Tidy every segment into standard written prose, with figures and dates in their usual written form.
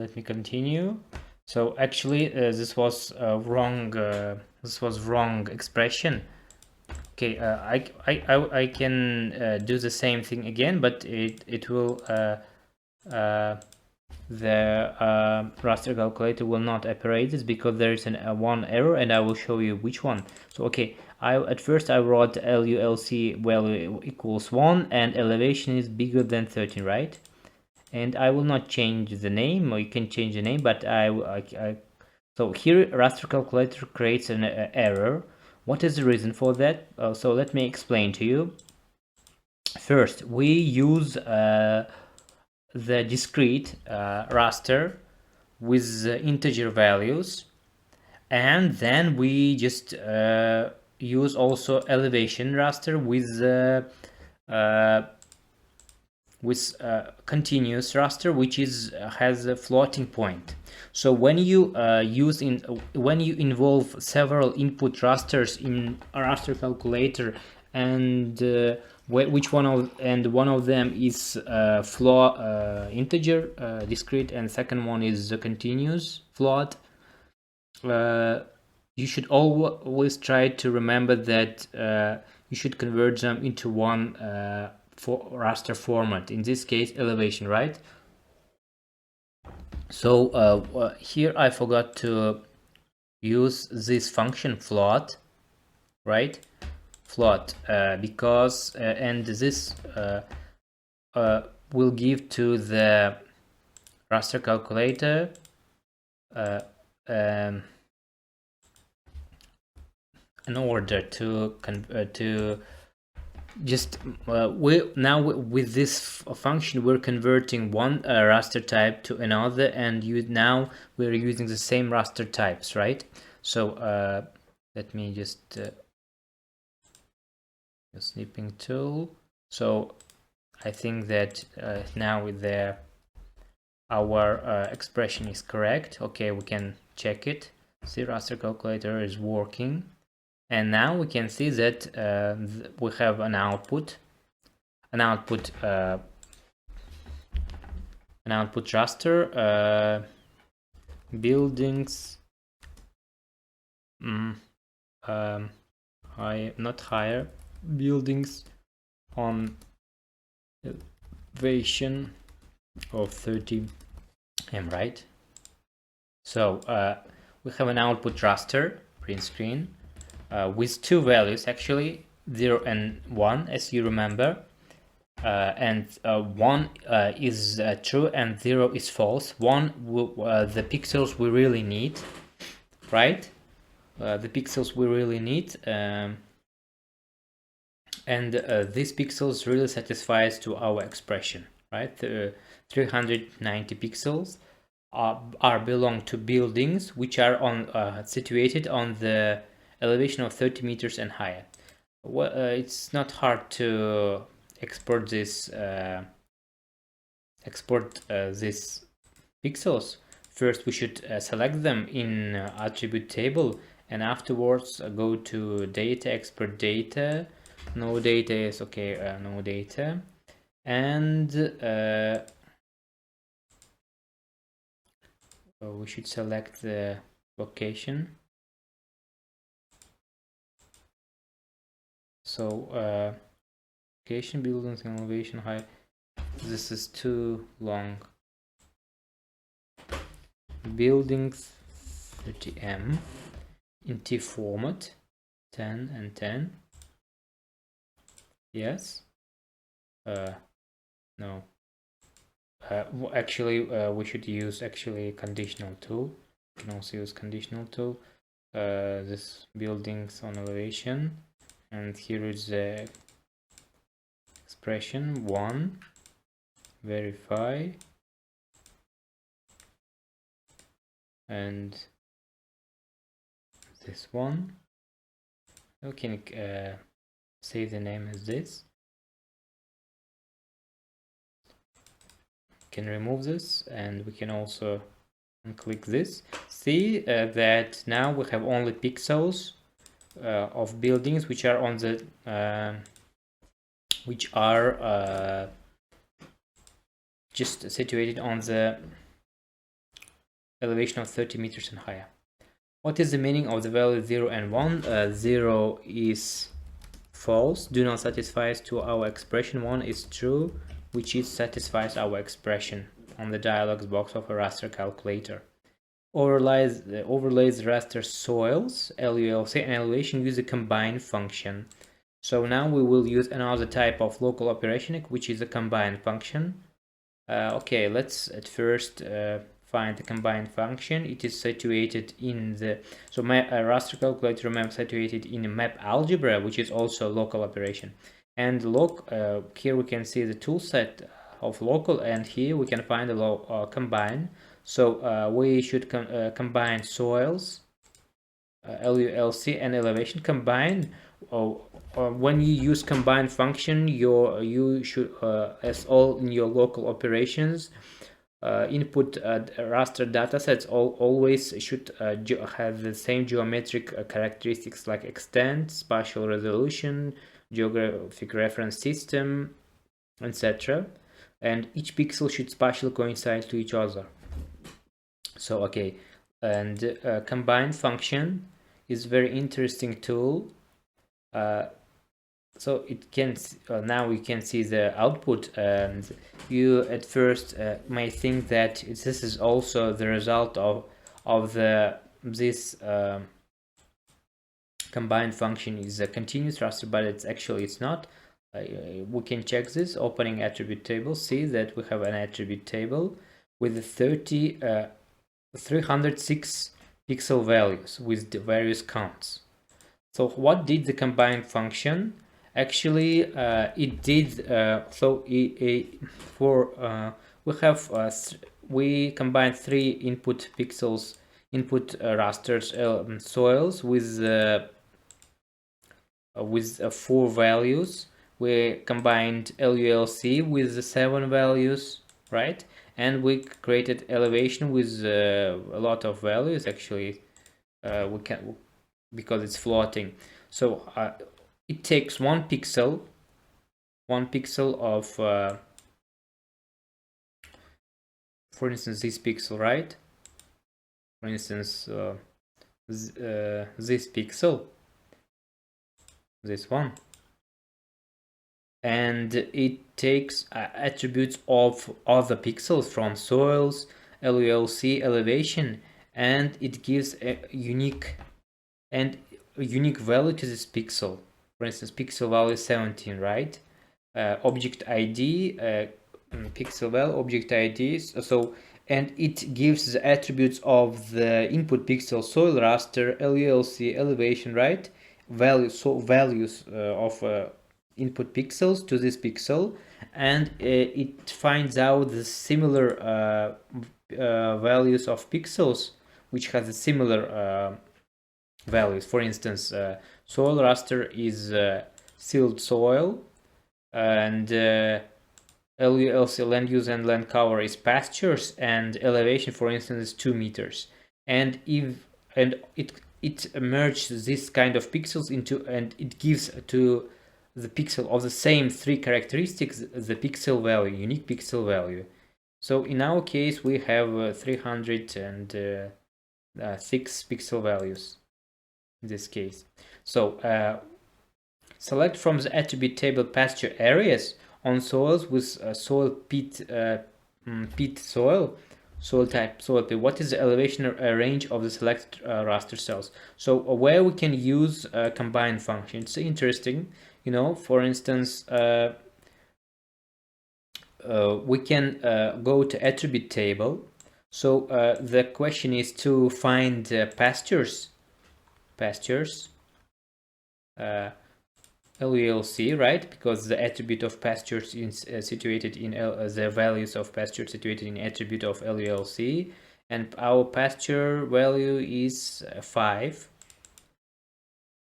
Let me continue. So actually, this was wrong. This was wrong expression. Okay, I can do the same thing again, but it will the raster calculator will not operate this because there is one error, and I will show you which one. So okay, at first I wrote LULC value equals 1 and elevation is bigger than 13, right? And I will not change the name, or you can change the name, but so here raster calculator creates an error. What is the reason for that? So let me explain to you. First, we use the discrete raster with integer values, and then we just use also elevation raster with continuous raster, which has a floating point. So when you when you involve several input rasters in a raster calculator, and one of them is integer discrete, and second one is continuous float, you should always try to remember that you should convert them into one raster format, in this case elevation, right? So here I forgot to use this function float, right? Float, because and this will give to the raster calculator in order to just with this function we're converting one raster type to another, and now we're using the same raster types, right? So let me just the snipping tool. So I think that now with our expression is correct. Okay, we can check it. See, raster calculator is working. And now we can see that we have an output raster, buildings, not higher, buildings on elevation of 30 m, right? So we have an output raster print screen with two values, actually 0 and 1, as you remember, and 1 is true and 0 is false. 1 the pixels we really need, right? The pixels we really need, and these pixels really satisfies to our expression, right? 390 pixels are belong to buildings which are on situated on the elevation of 30 meters and higher. Well, it's not hard to export these pixels. First we should select them in attribute table, and afterwards go to data, export data. No data is okay, no data, and we should select the location. So location, buildings, and elevation height. This is too long. Buildings 30m in T format, 10 and 10. Yes. No. Actually, we should use conditional tool. You can also use conditional tool. This buildings on elevation, and here is the expression 1. Verify, and this one. We can save the name as this. Can remove this, and we can also click this. See that now we have only pixels of buildings which are on the just situated on the elevation of 30 meters and higher. What is the meaning of the value 0 and 1? 0 is false, do not satisfy us to our expression. 1 is true, which is satisfies our expression on the dialogues box of a raster calculator. Overlays raster soils, LULC, and elevation use a combine function. So now we will use another type of local operation, which is a combine function. Okay, let's at first find the combine function. It is situated in the raster calculator, remember, situated in a map algebra, which is also a local operation. And here we can see the toolset of local, and here we can find the combine. So we should combine soils, LULC, and elevation. Combine. When you use combine function, you should, as all in your local operations, input raster datasets always should have the same geometric characteristics like extent, spatial resolution, geographic reference system, etc. And each pixel should spatially coincide to each other. So okay, and combine function is very interesting tool. So it can now we can see the output, and you at first may think that this is also the result of this combined function is a continuous raster, but it's not. We can check this opening attribute table, see that we have an attribute table with 306 pixel values with the various counts. So what did the combine function? Actually, it did we combined 3 input pixels, rasters, soils with 4 values. We combined LULC with the 7 values, right? And we created elevation with a lot of values. Actually, we can, because it's floating. So it takes one pixel of, for instance, this pixel, right? For instance, this pixel, this one, and it takes attributes of other pixels from soils, LULC, elevation, and it gives a unique value to this pixel. For instance, pixel value 17, right? Object ID, pixel value, object ID. So, and it gives the attributes of the input pixel, soil, raster, LULC, elevation, right? Values of input pixels to this pixel, and it finds out the similar values of pixels which has a similar values. For instance, soil raster is sealed soil, and LULC, land use and land cover, is pastures, and elevation, for instance, is 2 meters. And it merges this kind of pixels into, and it gives to the pixel of the same 3 characteristics the pixel value, unique pixel value. So in our case we have 306 pixel values in this case. So select from the attribute table pasture areas on soils with soil peat soil type, soil peat. What is the elevation range of the selected raster cells? So where we can use combine function. It's interesting, you know. For instance, we can go to attribute table. So the question is to find pastures, LULC, right? Because the attribute of pastures is situated in the values of pasture situated in attribute of LULC, and our pasture value is 5.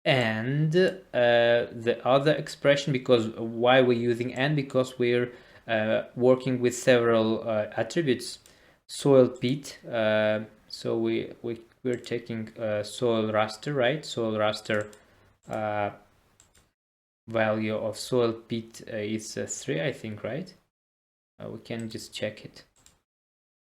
And the other expression, because why we're using and because we're working with several attributes. Soil peat, so we're taking soil raster, right? Soil raster value of soil peat is 3, I think, right? We can just check it.